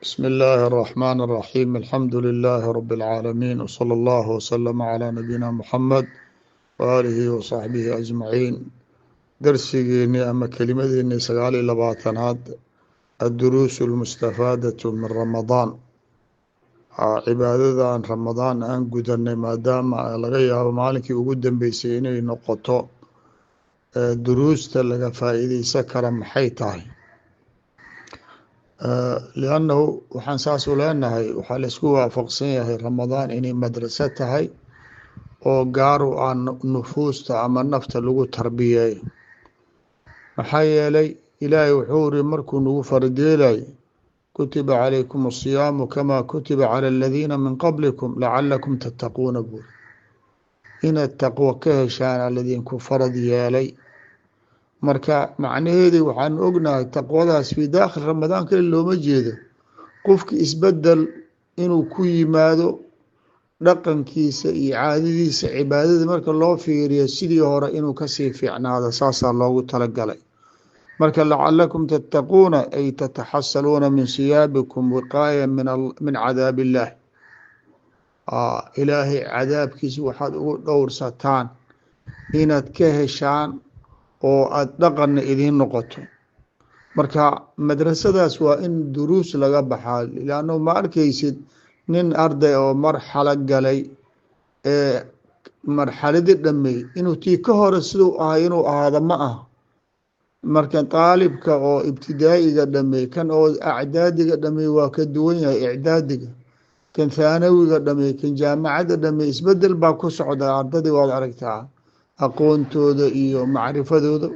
بسم الله الرحمن الرحيم الحمد لله رب العالمين وصلى الله وسلم على نبينا محمد وآله وصحبه أجمعين درسigeeni ama kelimadeeni 29aad الدروس المستفاadة من رمضان cibaadadan ramadaan aan gudanay maadaama laga yaabo maalinkii ugu dambeysay inay noqoto duruusta laga faa'iideysan kara maxay tahay لأnnahu waxaan saas u leenahay waxaa la isku waafaqsan yahay ramadaan inay madraso tahay oo gaar u ah nufuusta ama nafta lagu tarbiyeeyo maxaa yeelay ilaahay wuxuu iri markuu nagu fardeelay kutiba calaykum الصiyaamu kama kutiba calى الadiina min qablikum lacalakum tattaquuna buur inaad taqwo ka heshaan aladiinku farad yeelay marka macnaheedii waxaan ognahay taqwadaas fii daakhil ramadaan kale looma jeedo qofki isbedel inuu ku yimaado dhaqankiisa iyo caadadiisa cibaadada marka loo fiiriyo sidii hore inuu kasii fiicnaado saasaa loogu talagalay marka lacalakum tattaquuna ay tataxasaluuna min siyaabikum wiqaaya min cadaab illaah ilaahay cadaabkiisa waxaad ugu dhowrsataan inaad ka heshaan oo aada dhaqanna idiin noqoto marka madrasadaas waa in duruus laga baxaa lannu ma arkaysid nin arday oo marxalo galay ee marxaladii dhamey inuu tii ka hore siduu ahay inuu ahaado ma ah marka daalibka oo ibtidaa'iga dhamey kan oo acdaadiga dhamey waa ka duwan yahay icdaadiga kan thaanawiga dhamey kan jaamacadda dhamey isbedel baa ku socda ardadii waad aragtaa aqoontooda iyo macrifadooda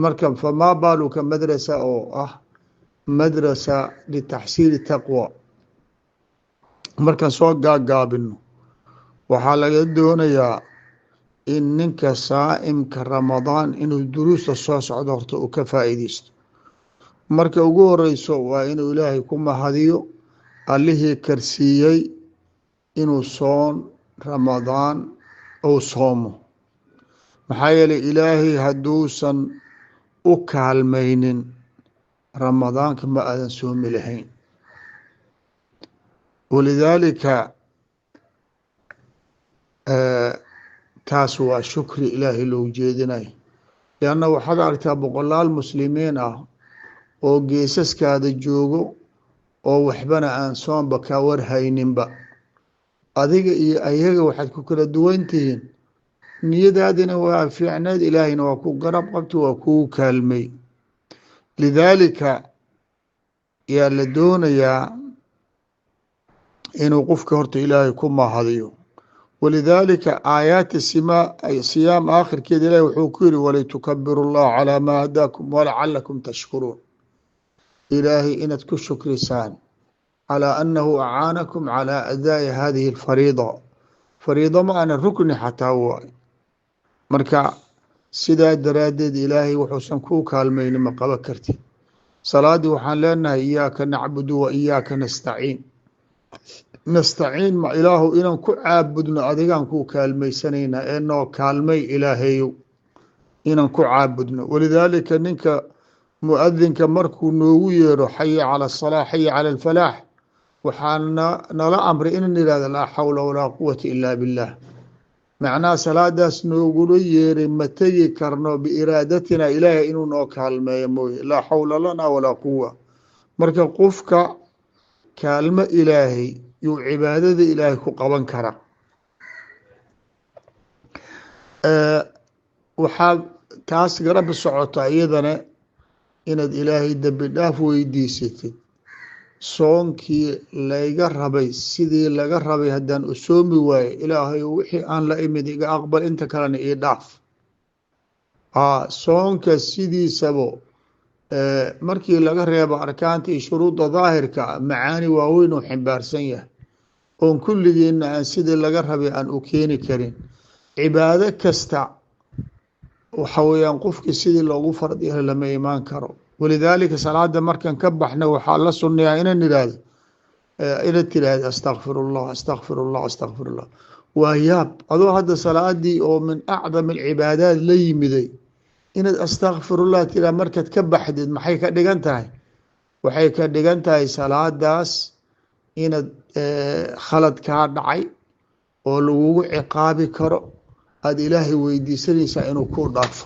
marka famaa baaluka madrasa oo ah madrasa litaxsiili taqwa markaan soo gaagaabino waxaa laga doonayaa in ninka saa'imka ramadaan inuu duruusta soo socdo horta uu ka faa'iideysto marka ugu horeyso waa inuu ilaahay ku mahadiyo allihii karsiiyey inuu soon ramadaan ou soomo maxaa yeelay ilaahay hadduusan u kaalmaynin ramadaanka ma aadan soomi lahayn walidaalika taas waa shukri ilaahay loo jeedinayo lianna waxaad aragtaa boqolaal muslimiin ah oo geesaskaada joogo oo waxbana aan soonba ka warhayninba adiga iyo ayaga waxaad ku kala duwan tihiin niyadaadina waa fiicneed ilaahayna waa ku garab qabto waa kugu kaalmay lidaalika yaa la doonayaa inuu qofka horta ilaahay ku mahadiyo walidaalika aayaati siyaam aakhirkeeda ilahi wuxuu ku yihi walitukabiru اllaha calaa maa hadaakum walacalakum tashkuruun ilaahay inaad ku shukrisaan calaa annahu acaanakum calaa adaa'i hadihi alfariida fariido ma ana rukni xataa waay marka sidaa daraaddeed ilaahay wuxuusan kuu kaalmayni ma qaban kartid salaaddii waxaan leenahay iyaaka nacbudu wa iyaaka nastaciin ma ilaahu inaan ku caabudno adigaan kuu kaalmaysanaynaa ee noo kaalmay ilaahayow inaan ku caabudno walidaalika ninka muadinka markuu noogu yeero xaya cala asalaa xaya cala alfalaax waxaa nala amray inan ihahdo laa xawla walaa quwata ilaa billah macnaha salaadaas noogula yeeray ma tegi karno biiraadatina ilaahay inuu noo kaalmeeyo mooye laa xawla lana walaa quwa marka qofka kaalmo ilaahay yuu cibaadada ilaahay ku qaban kara waxaa taas garab socota iyadana inaad ilaahay dembi dhaaf weydiisatid soonkii layga rabay sidii laga rabay haddaan u soomi waaye ilaahay wixii aan la imid iga aqbal inta kalena ii dhaaf soonka sidiisabo markii laga reebo arkaanta iyo shuruudda daahirka macaani waaweyn oo ximbaarsan yahay oon kulligeena aan sidii laga rabay aan u keeni karin cibaado kasta waxa weeyaan qofkii sidii loogu fard yahay lama imaan karo walidaalika salaada markan ka baxna waxaa la sunnayaa inaad tiraahdo astakfirullah astakfirullah astakfirullah waa yaab adoo hadda salaadii oo min acdam alcibaadaat la yimiday inaad astakfirullah tiraa markaad ka baxdid maxay ka dhigan tahay waxay ka dhigan tahay salaadaas inaad khalad kaa dhacay oo lagugu ciqaabi karo aada ilaahay weydiisanaysaa inuu ku dhaafo.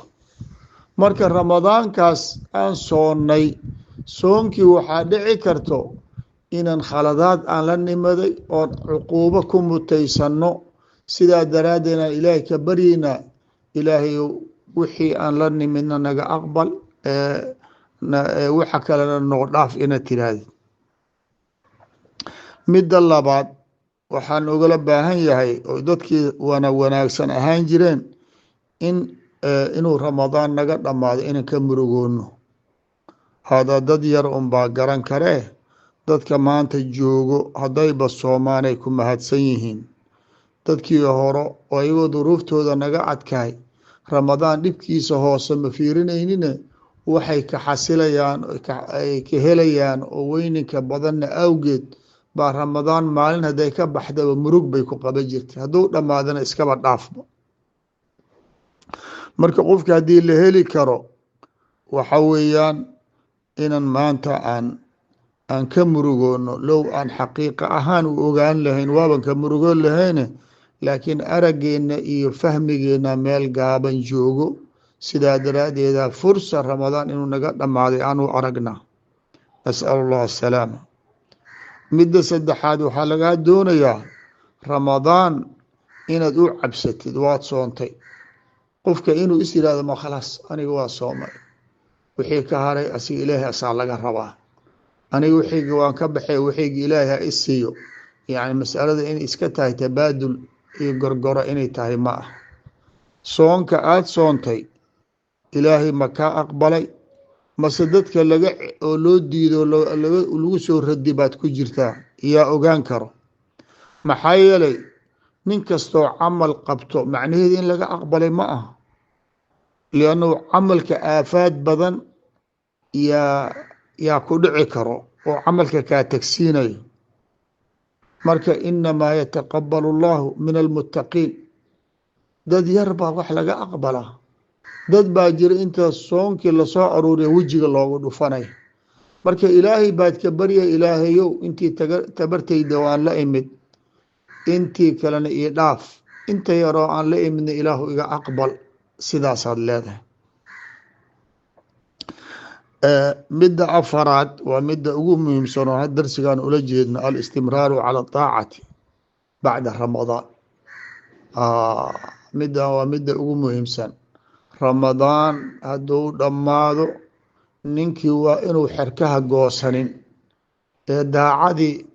marka ramadaankaas aan soonnay soonkii waxaa dhici karto inaan khaladaad aan la nimaday oon cuquubo ku mutaysanno. sidaa daraaddeed aan ilaahay ka baryaynaa, ilaahay wixii aan la nimidna naga aqbal, waxa kalena noo dhaaf inaad tiraahdi. midda labaad waxaan ogala baahan yahay oo dadkii wanaagsan ahaan jireen inuu ramadaan naga dhammaado inaan ka murugoono. hadaa dad yar unbaa garan karee, dadka maanta joogo haddayba soomaanay ku mahadsan yihiin. dadkii hore oo iyagoo duruuftooda naga adkaay ramadaan dhibkiisa hoose ma fiirinaynine waxay ka xasilayaan ay ka helayaan oo weyninka badanna awgeed baa ramadaan maalin hadday ka baxdaba murug bay ku qaban jirtay, hadduu dhammaadana iskaba dhaafba. marka qofka haddii la heli karo waxa weeyaan inan maanta aan ka murugoono. low aan xaqiiqa ahaan u ogaan lahayn waaban ka murugoon lahayne, laakiin araggeena iyo fahmigeena meel gaaban joogo. sidaa daraaddeeda fursa ramadaan inuu naga dhammaaday aanu aragnaa. nas'al allah asalaama. midda saddexaad waxaa lagaa doonayaa ramadaan inaad u cabsatid. waad soontay, qofka inuu is yihahdo ma khalaas aniga waa soomay, wixii ka haray asiga ilaahay asaa laga rabaa, aniga wixiyga waan ka baxay, wixiyga ilaahay ha is siiyo. yani masalada inay iska tahay tabaadul iyo gorgoro inay tahay ma ah. soonka aada soontay ilaahay ma kaa aqbalay mase dadka oo loo diido lagu soo radi baad ku jirtaa? yaa ogaan karo. maxaa yeelay nin kastoo camal qabto macnaheedu in laga aqbalay ma aha, liannahu camalka aafaad badan yaa ku dhici karo oo camalka kaa tagsiinayo. marka inamaa yataqabalu allahu min almuttaqiin. dad yar baa wax laga aqbalaa, dad baa jira inta soonkii lasoo aruuriya wejiga loogu dhufanay. marka ilaahay baad ka barya, ilaahayow intii tabartayda waan la imid, intii kalena ii dhaaf, inta yaroo aan la imidna ilaahu iga aqbal. sidaasaad leedahay. midda afaraad waa midda ugu muhiimsan oo darsigaan ula jeedno, alistimraaru cala aacati bacda ramadaan. middan waa midda ugu muhiimsan. ramadaan hadduu dhammaado ninkii waa inuu xerkaha goosanin ee daacadii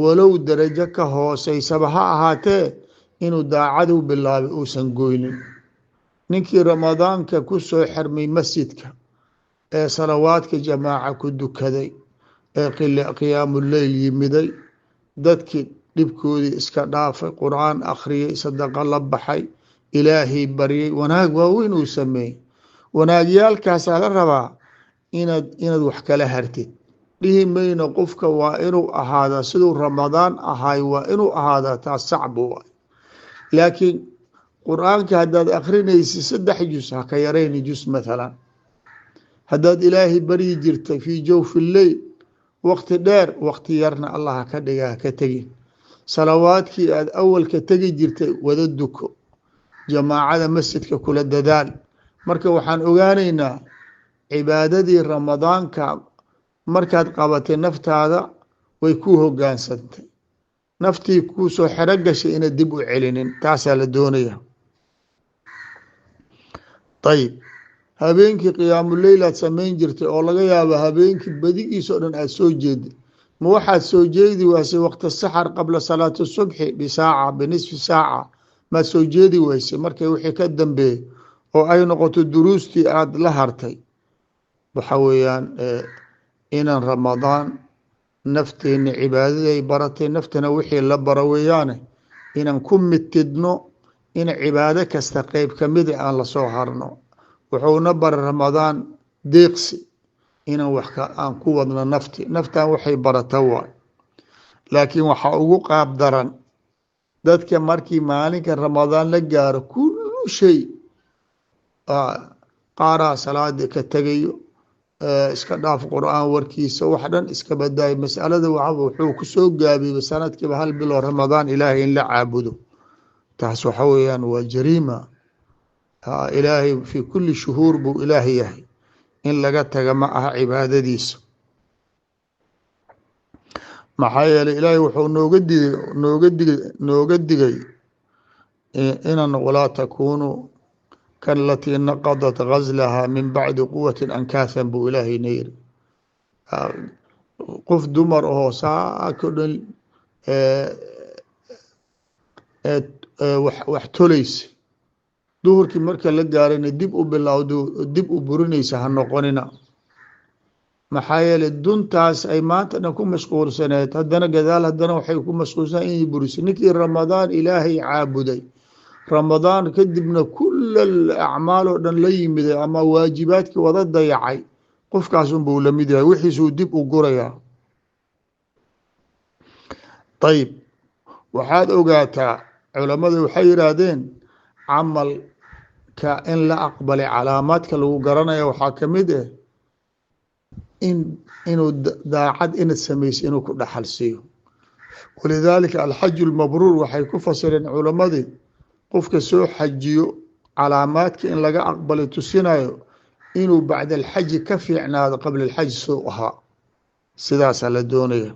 walow darajo ka hooseysaba ha ahaatee inuu daacaduu bilaabay uusan goynin. ninkii ramadaanka ku soo xirmay masjidka ee salawaadka jamaaca ku dukaday ee qiyaamuleyl yimiday, dadkii dhibkoodii iska dhaafay, qur'aan akhriyay, sadaqa la baxay, ilaahay baryay, wanaag waaweyn uu sameeyey. wanaagyaalkaasaa la rabaa inaad wax kala hartid. dhihi mayno qofka waa inuu ahaadaa siduu ramadaan ahaay, waa inuu ahaadaa taas sacbu waay. laakiin qur'aanka haddaad akrinaysid 3 juz ha ka yarayni juz maalan. haddaad ilaahay baryi jirtay fii jawfi leyl waqti dheer, waqti yarna allah ha ka dhiga, ha ka tegin. salawaadkii aad awalka tegi jirtay wada duko, jamaacada masjidka kula dadaal. marka waxaan ogaanaynaa cibaadadii ramadaanka markaad qabatay naftaada way ku hogaansantay, naftii kuu soo xero gashay inaad dib u celinin, taasaa la doonaya. ayib, habeenkii qiyaamuleyl aad samayn jirtay oo laga yaabo habeenkii badigiisa o dhan aad soo jeeday, ma waxaad soo jeedi waysay waqti saxar qabla salaati subxi bisaaca binisfi saaca maad soo jeedi weysay markay wixii ka dambeeyey oo ay noqoto duruustii aada la hartay? waxa weeyaan inaan ramadaan nafteena cibaadaday baratay, naftana wixii la bara weeyaane inaan ku mitidno in cibaado kasta qeyb kamida aan lasoo harno. wuxuuna bara ramadaan deeqsi inaan aan ku wadno naftan waxay barata waay. laakiin waxaa ugu qaab daran dadka markii maalinka ramadaan la gaaro kullu shay qaaraa salaadii ka tegayo, iska dhaaf qur'aan warkiisa wax dhan iska badaay mas'alada waxaba wuxuu kusoo gaabiyey sanadkiiba hal bilo ramadaan ilaahay in la caabudo taas waxa weeyaan waa jariima ilaahay fi kuli shuhuur buu ilaahay yahay in laga taga ma aha cibaadadiisa maxaa yeelay ilaahay wuxuu nooga digay inan walaa takuunu kalatii naqadat gazlaha min bacdi quwati ankaahan buu ilaahayna yiri qof dumar ahoo saako dhan wax tolaysa duhurkii marka la gaarayna dib u bilowdo dib u burinaysa ha noqonina maxaa yeelay duntaas ay maanta dhan ku mashquulsaneed haddana gadaal haddana waxay ku mashquulsan inay buriso ninkii ramadaan ilaahay caabuday ramadaan kadibna kula acmaal oo dhan la yimiday ama waajibaadkii wada dayacay qofkaas unbuu la mid yahay wixiisuu dib u gurayaa ayib waxaad ogaataa culammadu waxay yidhaahdeen camalka in la aqbalay calaamaadka lagu garanaya waxaa ka mid ah inuu daacad inad samayso inuu ku dhaxal siiyo walidaalika alxaju lmabruur waxay ku fasireen culammadii qofka soo xajiyo calaamaadka in laga aqbalay tusinayo inuu bacda alxaji ka fiicnaado qabla alxaji suu ahaa sidaasaa la doonaya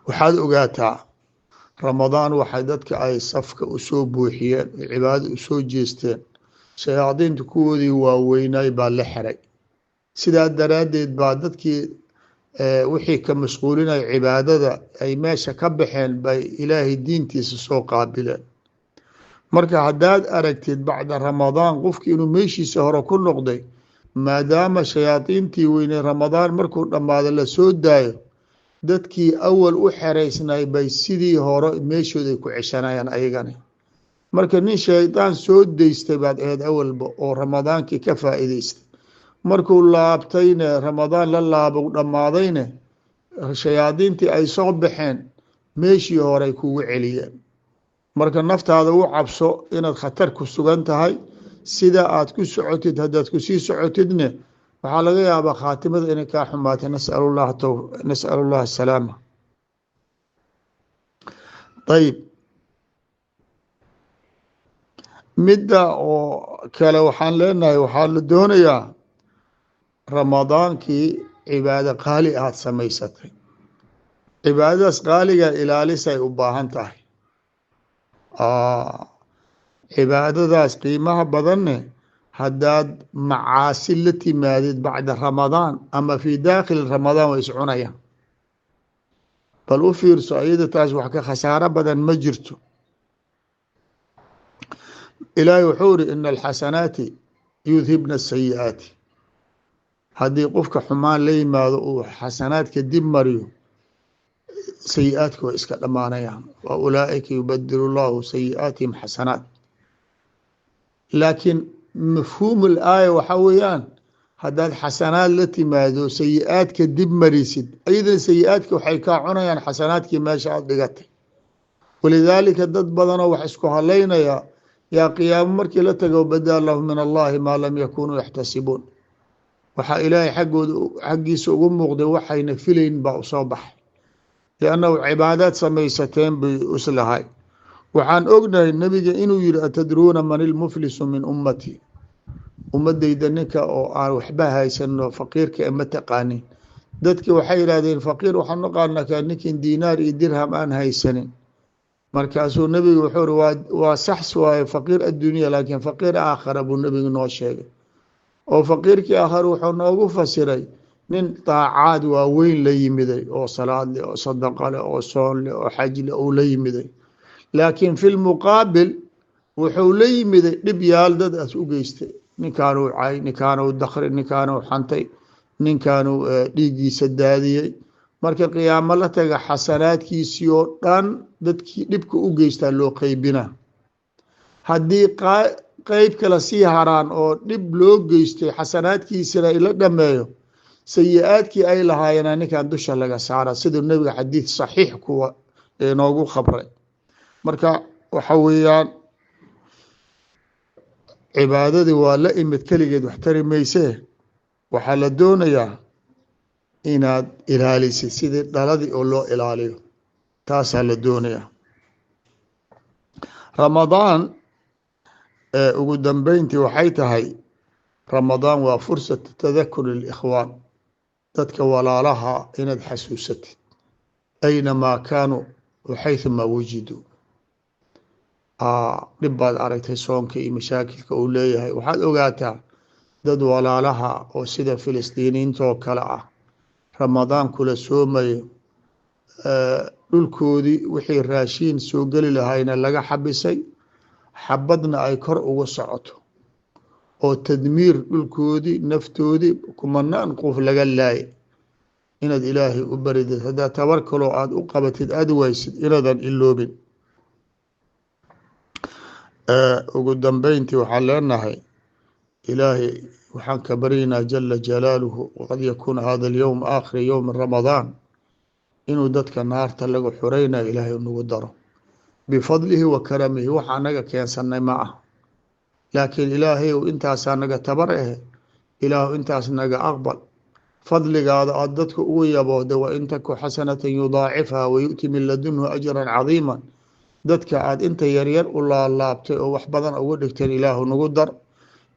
waxaad ogaataa ramadaan waxay dadka ay safka usoo buuxiyeen cibaadada usoo jeesteen shayaadiinta kuwoodii waaweynay baa la xiray sidaa daraaddeed baa dadkii wixii ka mashquulinaya cibaadada ay meesha ka baxeen bay ilaahay diintiisa soo qaabileen marka haddaad aragtid bacda ramadaan qofki inuu meeshiisa hore ku noqday maadaama shayaadiintii weyney ramadaan markuu dhammaado la soo daayo dadkii awal u xeraysnay bay sidii hore meeshooda ay ku ceshanayaan ayagani marka nin shaydaan soo daystay baad ahayd awalba oo ramadaankii ka faa'iidaystay markuu laabtayne ramadaan la laabo dhammaadayne shayaadiintii ay soo baxeen meeshii hore ay kugu celiyeen marka naftaada u cabso inaad khatar ku sugan tahay sida aad ku socotid haddaad kusii socotidne waxaa laga yaabaa khaatimada inay kaa xumaatay nas'al allah asalaama ayib midda oo kale waxaan leenahay waxaa la doonayaa ramadaankii cibaado qaali aad samaysatay cibaadadaas qaaliga ilaalisay u baahan tahay cibaadadaas qiimaha badanne haddaad macaasi la timaadid bacda ramadaan ama fi daakhili ramadaan way iscunayaan bal u fiirso ayada taas wax ka khasaaro badan ma jirto ilaahay wuxuu iri ina alxasanaati yudhibna asayi'aati haddii qofka xumaan la yimaado uu xasanaadka dib mariyo sayi'aadka way iska dhammaanayaan wa ulaa'ika yubadilu llahu sayi'aatihim xasanaat laakiin mafhuum alaaya waxaa weeyaan haddaad xasanaad la timaado sayi'aadka dib marisid ayadana sayi'aadka waxay kaa cunayaan xasanaadkii meesha aad dhigatay walidaalika dad badanoo wax isku halaynaya yaa qiyaamo markii la tago badaa lahu min allahi maa lam yakunuu yaxtasibuun waxaa ilaahay xaggiisa ugu muuqday waxayna filayn baa usoo baxay liannahu cibaadaad samaysateen bay islahay waxaan ognahay nebiga inuu yihi atadruuna man ilmuflisu min ummatii ummadayda ninka oo aan waxba haysano faqiirka e ma taqaanin dadki waxay yidhahdeen faqiir waxaan naqaanaka ninkin diinaar iyo dirham aan haysanin markaasuu nebigu wuxuu ri waa sax waaye faqiir addunya laakiin faqiir aakhara buu nebigu noo sheegay oo faqiirkii aakhare wuxuu noogu fasiray nin daacaad waaweyn la yimiday oo salaad leh oo sadaqa leh oo soon leh oo xaj leh uu la yimiday laakiin fi lmuqaabil wuxuu la yimiday dhib yaal dadaas u geystay ninkaanuu cay ninkaanuu dakri ninkaanuu xantay ninkaanuu dhiiggiisa daadiyey marka qiyaamo la taga xasanaadkiisii oo dhan dadkii dhibka u geystaa loo qeybina haddii qeyb kale sii haraan oo dhib loo geystay xasanaadkiisina ila dhameeyo sayi-aadkii ay lahaayeen ninkan dusha laga saara siduu nebiga xadiid saxiix kuwa noogu khabray marka waxa weeyaan cibaadadii waa la imid keligeed wax tari maysee waxaa la doonayaa inaad ilaalisid sidii dhaladii oo loo ilaaliyo, taasaa la doonayaa. ramadaan ugu dambeyntii waxay tahay, ramadaan waa fursat tadakur lilikhwaan, dadka walaalaha inaad xasuusatid aynamaa kaanuu waxayثumaa wujiduu. dhib baad aragtay soonka iyo mashaakilka uu leeyahay, waxaad ogaataa dad walaalaha oo sida filistiiniinta oo kale ah, ramadaan kula soomayo, dhulkoodii wixii raashiin soo geli lahayna laga xabisay, xabadna ay kor ugu socoto, oo tadmiir dhulkoodii naftoodii kumanaan qof laga laayay. inaad ilaahay u baridid, haddaa tabar kaloo aad u qabatid aad waysid, inaadan iloobin. ugu dambeyntii waxaan leenahay ilaahay waxaan ka baryaynaa jala jalaaluhu, waqad yakuuna hada alyowm aakhira yowmi ramadaan, inuu dadka naarta laga xuraynayo ilaahay nagu daro bifadlihi wa karamihi. waxa anaga keensanay ma ah, laakiin ilaahay intaasaa naga tabar ilaahu intaas naga aqbal. fadligaada aad dadka ugu yabooda, wa in taku xasanatan yudaacifha wayu'ti min ladunhu ajran cadiima. dadka aad inta yaryar u laalaabtay oo wax badan ugu dhigteen ilaahu nagu dar.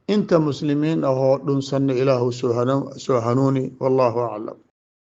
inta muslimiin ahoo dhunsanna ilaahu soo hanuuni. wallahu aclam.